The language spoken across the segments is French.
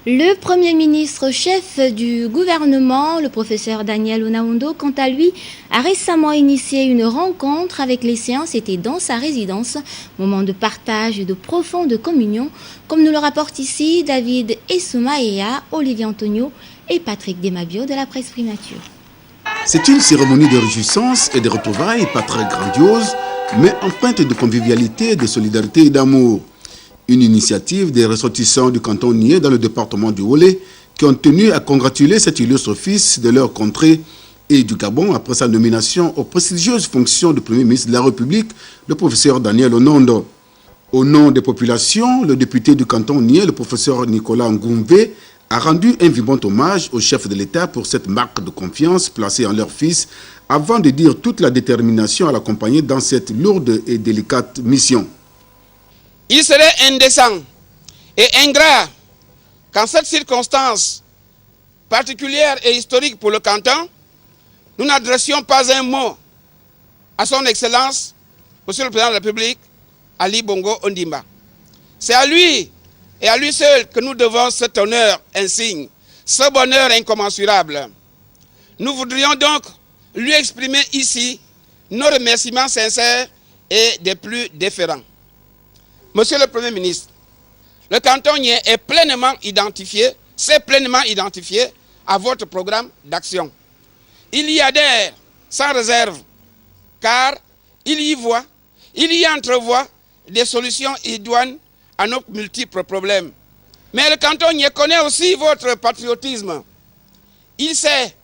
Le Premier ministre chef du gouvernement, le professeur Daniel Onaondo, quant à lui, a récemment initié une rencontre avec les lycéens. C'était dans sa résidence, moment de partage et de profonde communion, comme nous le rapportent ici David Essoumaïa, Olivier Antonio et Patrick Demabio de la presse Primature. C'est une cérémonie de réjouissance et de retrouvailles pas très grandiose, mais empreinte de convivialité, de solidarité et d'amour. Une initiative des ressortissants du canton Nié dans le département du Wolé qui ont tenu à congratuler cet illustre fils de leur contrée et du Gabon après sa nomination aux prestigieuses fonctions de Premier ministre de la République, le professeur Daniel Onaondo. Au nom des populations, le député du canton Nié, le professeur Nicolas Ngoumvé, a rendu un vibrant hommage au chef de l'État pour cette marque de confiance placée en leur fils avant de dire toute la détermination à l'accompagner dans cette lourde et délicate mission. Il serait indécent et ingrat qu'en cette circonstance particulière et historique pour le canton, nous n'adressions pas un mot à son Excellence, Monsieur le Président de la République, Ali Bongo Ondimba. C'est à lui et à lui seul que nous devons cet honneur insigne, ce bonheur incommensurable. Nous voudrions donc lui exprimer ici nos remerciements sincères et des plus déférents. Monsieur le Premier ministre, le canton est pleinement identifié, s'est pleinement identifié à votre programme d'action. Il y adhère sans réserve, car il y entrevoit des solutions idoines à nos multiples problèmes. Mais le canton connaît aussi votre patriotisme. Il sait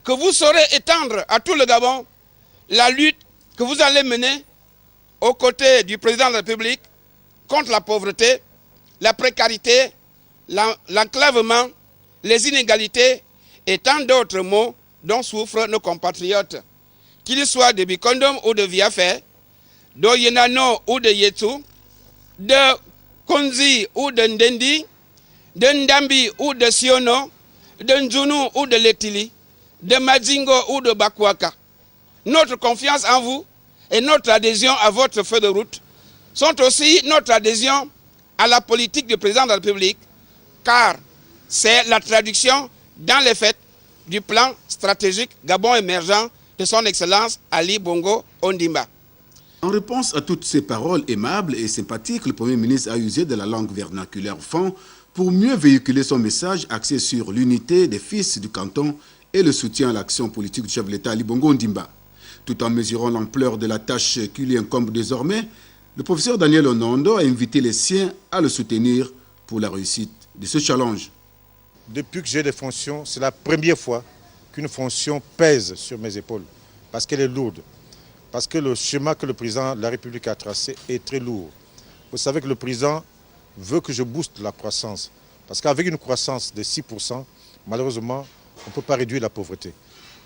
que vous saurez étendre à tout le Gabon la lutte que vous allez mener aux côtés du président de la République contre la pauvreté, la précarité, l'enclavement, les inégalités et tant d'autres maux dont souffrent nos compatriotes. Qu'ils soient de Bikondom ou de Viafé, de Yenano ou de Yetsu, de Konzi ou de Ndendi, de Ndambi ou de Siono, de Nzunu ou de Letili, de Madzingo ou de Bakwaka. Notre confiance en vous et notre adhésion à votre feuille de route sont aussi notre adhésion à la politique du président de la République, car c'est la traduction dans les faits du plan stratégique Gabon émergent de son Excellence Ali Bongo Ondimba. En réponse à toutes ces paroles aimables et sympathiques, le Premier ministre a usé de la langue vernaculaire fond pour mieux véhiculer son message axé sur l'unité des fils du canton et le soutien à l'action politique du chef de l'État Ali Bongo Ondimba. Tout en mesurant l'ampleur de la tâche qui lui incombe désormais, le professeur Daniel Onaondo a invité les siens à le soutenir pour la réussite de ce challenge. Depuis que j'ai des fonctions, c'est la première fois qu'une fonction pèse sur mes épaules, parce qu'elle est lourde, parce que le chemin que le président de la République a tracé est très lourd. Vous savez que le président veut que je booste la croissance, parce qu'avec une croissance de 6%, malheureusement, on ne peut pas réduire la pauvreté.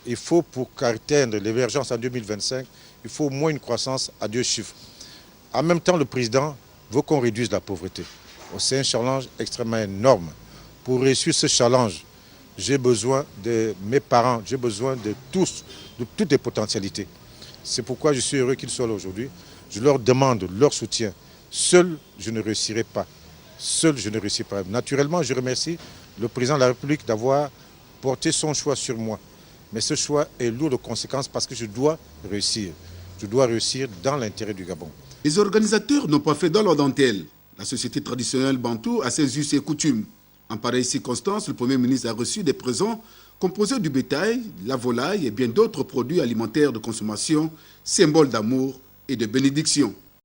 Il faut, pour atteindre l'émergence en 2025, il faut au moins une croissance à 2 chiffres. En même temps, le président veut qu'on réduise la pauvreté. C'est un challenge extrêmement énorme. Pour réussir ce challenge, j'ai besoin de mes parents, j'ai besoin de tous, de toutes les potentialités. C'est pourquoi je suis heureux qu'ils soient là aujourd'hui. Je leur demande leur soutien. Seul, je ne réussirai pas. Seul, je ne réussis pas. Naturellement, je remercie le président de la République d'avoir porté son choix sur moi. Mais ce choix est lourd de conséquences parce que je dois réussir. Je dois réussir dans l'intérêt du Gabon. Les organisateurs n'ont pas fait dans leur dentelle. La société traditionnelle bantou a ses us et coutumes. En pareille circonstance, le Premier ministre a reçu des présents composés du bétail, la volaille et bien d'autres produits alimentaires de consommation, symboles d'amour et de bénédiction.